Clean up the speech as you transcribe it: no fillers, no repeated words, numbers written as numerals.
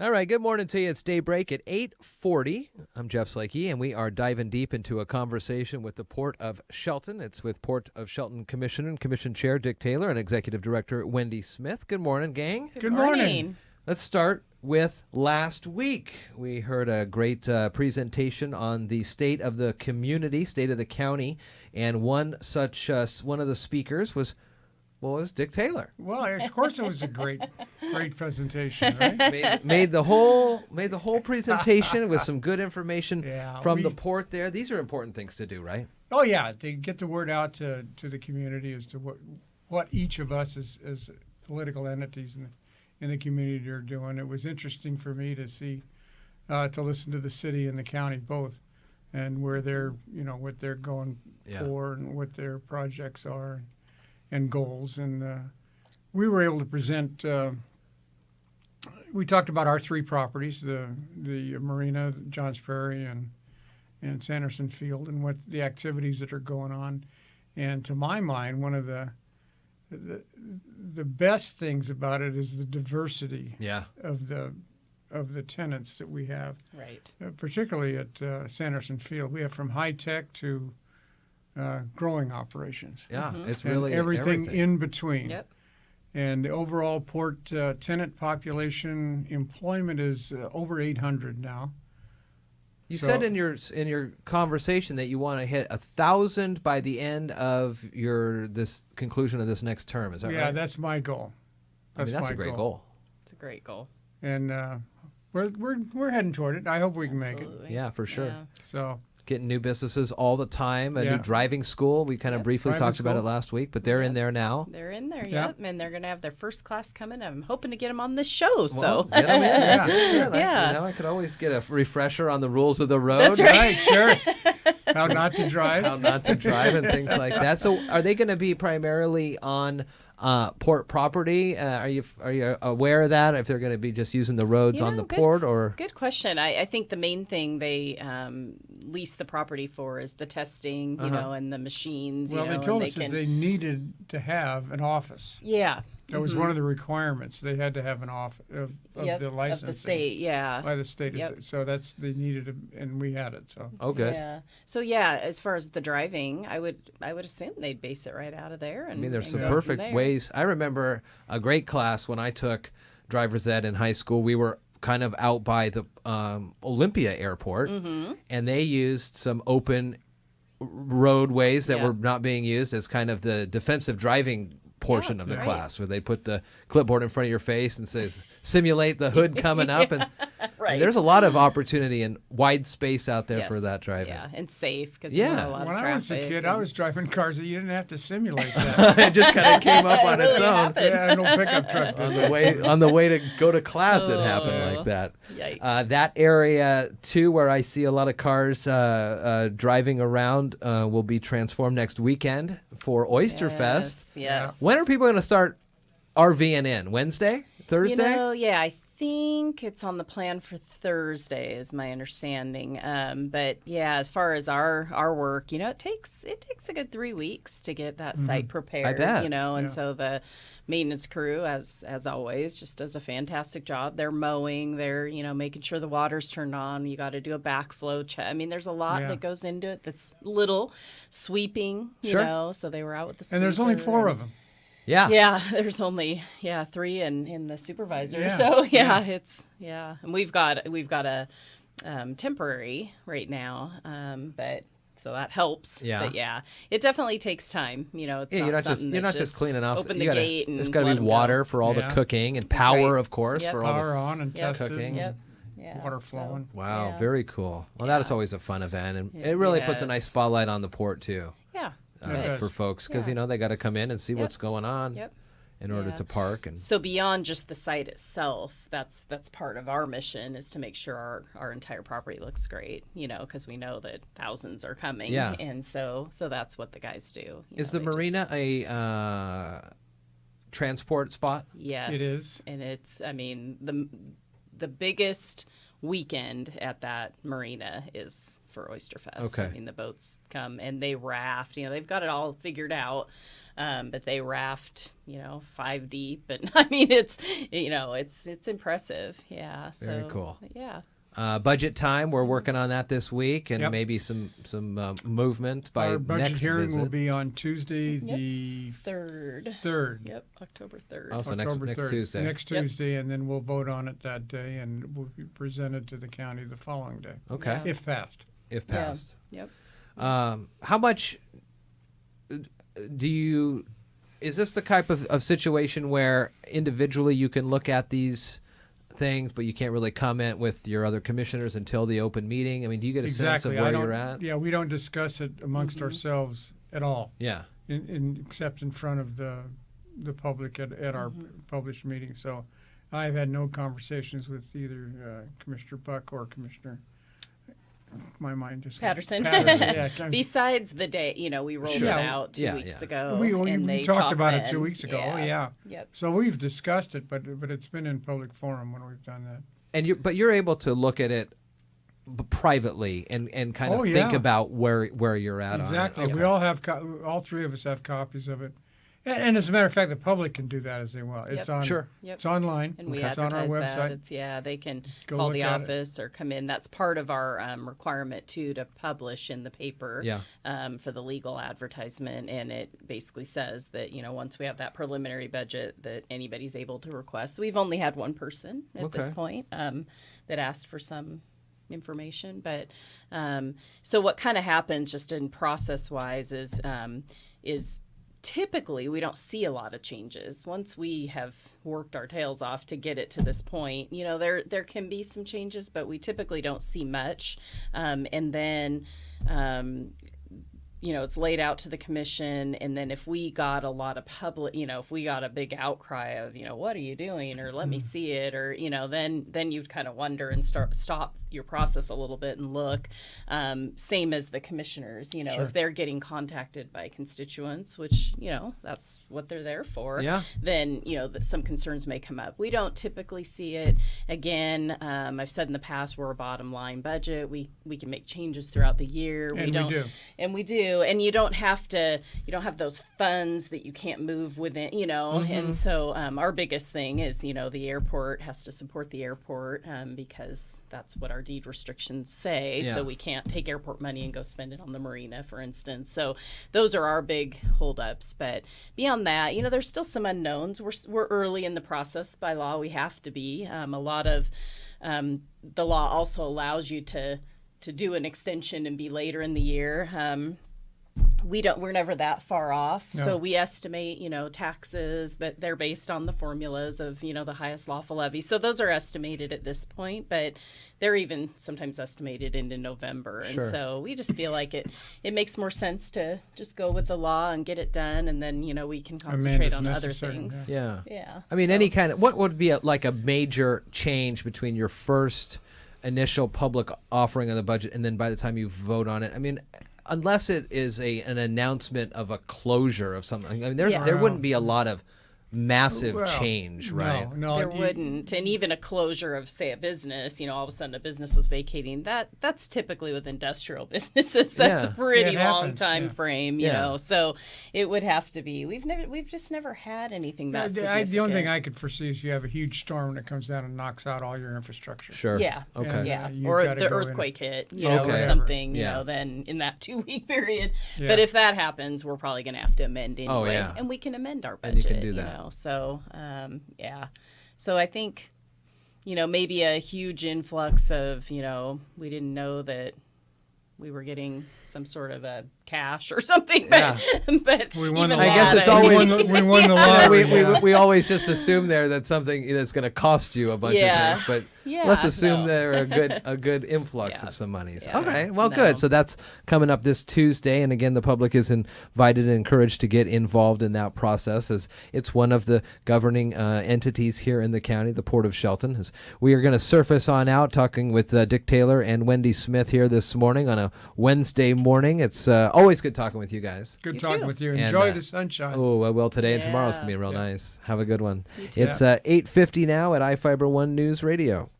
All right, good morning to you. It's Daybreak at 8:40. I'm Jeff Slakey, and we are diving deep into a conversation with the Port of Shelton. It's with Port of Shelton Commissioner and Commission Chair Dick Taylor and Executive Director Wendy Smith. Good morning, gang. Good morning. Let's start with last week. We heard a great presentation on the state of the community, state of the county, and one of the speakers was Dick Taylor. Well, of course, it was a great presentation, right? made the whole presentation with some good information from the port there. These are important things to do, right? Oh yeah, to get the word out to the community as to what each of us as political entities in the community are doing. It was interesting for me to see, to listen to the city and the county both, and where they're, what they're going for and what their projects are and goals. And we were able to present. We talked about our three properties: the marina, Johns Prairie, and Sanderson Field, and what the activities that are going on. And to my mind, one of the best things about it is the diversity of the tenants that we have. Right. Particularly at Sanderson Field, we have from high tech to growing operations. Yeah, it's and really everything in between. Yep. And the overall port tenant population employment is over 800 now. You said in your conversation that you want to hit 1,000 by the end of this conclusion of this next term. Is that right? Yeah, that's my goal. That's a great goal. It's a great goal. And we're heading toward it. I hope we can make it. Yeah, for sure. Yeah. So getting new businesses all the time. A new driving school. We kind of briefly talked about it last week, but they're in there now. They're in there, and they're going to have their first class coming. I'm hoping to get them on this show. Well, get them in. Yeah. I could always get a refresher on the rules of the road. That's right. Sure. How not to drive. How not to drive and things like that. So are they going to be primarily on port property? Are you aware of that? If they're going to be just using the roads on the port, or good question. I think the main thing they lease the property for is the testing, and the machines. Well, they told us that they needed to have an office. Yeah. That was one of the requirements. They had to have an office of the license. Of the state, by the state. Yep. So they needed, and we had it. So okay. Yeah. So as far as the driving, I would assume they'd base it right out of there. And, there's some perfect ways. I remember a great class when I took driver's ed in high school. We were kind of out by the Olympia Airport, and they used some open roadways that were not being used as kind of the defensive driving portion of the class, where they put the clipboard in front of your face and says simulate the hood coming up, and there's a lot of opportunity and wide space out there for that driving. Yeah, and safe because when I was a kid, I was driving cars that you didn't have to simulate that. It just kind of came up on its own. Happened. Yeah, no pickup truck. on the way to go to class, it happened like that. Yikes. That area too, where I see a lot of cars driving around, will be transformed next weekend for Oysterfest. Yes. When are people going to start RVing in? Wednesday? Thursday? I think it's on the plan for Thursday, is my understanding. But as far as our work, it takes a good 3 weeks to get that site prepared. I bet. And so the maintenance crew, as always, just does a fantastic job. They're mowing, they're making sure the water's turned on. You got to do a backflow check. There's a lot that goes into it. That's little sweeping, So they were out with the sweeper. And there's only 4 of them. Yeah. Yeah, there's only 3 in the supervisor. Yeah. So it's and we've got a temporary right now, but so that helps. Yeah. But it definitely takes time. It's you're not just cleaning off. Open the gate and there's got to be water for all the cooking and power, of course, for all power on and cooking. Yep. Yeah, water flowing. Wow, very cool. Well, that is always a fun event, and it really puts a nice spotlight on the port too. Yeah. For folks, because they got to come in and see what's going on in order to park. And so beyond just the site itself, that's part of our mission, is to make sure our entire property looks great. Because we know that thousands are coming. Yeah. And so that's what the guys do. Is the marina a transport spot? Yes, it is, and it's the biggest weekend at that marina is for Oysterfest. Okay. I mean, the boats come and they raft. They've got it all figured out. But they raft, 5 deep, and I mean it's impressive. Yeah. So, very cool. Yeah. Budget time. We're working on that this week, and maybe some movement by our budget next hearing visit. will be on Tuesday, the third. Yep, October 3rd. Also October next 3rd. Tuesday. Next Tuesday, and then we'll vote on it that day, and will be presented to the county the following day. Okay. Yeah. If passed. Yep. How much is this the type of situation where individually you can look at these things, but you can't really comment with your other commissioners until the open meeting? I mean, do you get a sense of where you're at? Yeah, we don't discuss it amongst ourselves at all. Yeah. Except in front of the public at our published meeting. So I've had no conversations with either Commissioner Buck or Commissioner. My mind just Patterson. Yeah, Besides the day, we rolled it out 2 weeks ago. We talked about it 2 weeks ago. Yeah. Oh yeah. Yep. So we've discussed it, but it's been in public forum when we've done that. And you're able to look at it privately and kind of think about where you're at. Exactly. On it. Okay. We all have all three of us have copies of it. And as a matter of fact, the public can do that as they will. It's on. Sure. It's online. And we It's on our advertise website. that. They can Go call look the at it. office or come in. That's part of our requirement too, to publish in the paper. Yeah. For the legal advertisement, and it basically says that once we have that preliminary budget, that anybody's able to request. We've only had one person at this point that asked for some information, but so what kind of happens just in process wise is typically we don't see a lot of changes once we have worked our tails off to get it to this point. There can be some changes, but we typically don't see much, and then it's laid out to the commission, and then if we got a lot of public, if we got a big outcry of, what are you doing, or let me see it, or, then you'd kind of wonder and stop your process a little bit and look. Same as the commissioners, if they're getting contacted by constituents, which, that's what they're there for, then, some concerns may come up. We don't typically see it. Again, I've said in the past, we're a bottom line budget. We can make changes throughout the year. And we do. And you don't have those funds that you can't move within, and so our biggest thing is, the airport has to support the airport because that's what our deed restrictions say. So we can't take airport money and go spend it on the marina, for instance. So those are our big holdups. But beyond that, there's still some unknowns. We're early in the process. By law, we have to be. A lot of the law also allows you to do an extension and be later in the year. We're never that far off. No. So we estimate, taxes, but they're based on the formulas of, the highest lawful levy. So those are estimated at this point, but they're even sometimes estimated into November. Sure. And so we just feel like it makes more sense to just go with the law and get it done. And then, we can concentrate on other things. Yeah. Yeah. I mean, what would be like a major change between your first initial public offering of the budget and then by the time you vote on it? I mean, unless it is an announcement of a closure of something, I mean, there wouldn't be a lot of massive change, right? No, there wouldn't. And even a closure of, say, a business, all of a sudden a business was vacating, that's typically with industrial businesses. That's a pretty long time frame, you know. So it would have to be. We've just never had anything that significant. The only thing I could foresee is you have a huge storm that comes down and knocks out all your infrastructure. Sure. Yeah. Okay. Yeah. Or the earthquake hit, or something, then in that 2-week period. Yeah. But if that happens, we're probably going to have to amend anyway. Oh, yeah. And we can amend our budget. And you can do that. So, So I think, maybe a huge influx of, we didn't know that we were getting some sort of a cash or something. But we won I guess it's always we won the lottery. We always just assume there that something that's going to cost you a bunch of things, but let's assume they're a good influx of some monies. Okay, well, good. So that's coming up this Tuesday, and again, the public is invited and encouraged to get involved in that process, as it's one of the governing entities here in the county, the Port of Shelton. As we are going to surface on out, talking with Dick Taylor and Wendy Smith here this morning on a Wednesday morning. It's always good talking with you guys. Good talking with you. Enjoy the sunshine. Oh, well, today and tomorrow's going to be real nice. Have a good one. It's 8:50 now at iFiber One News Radio.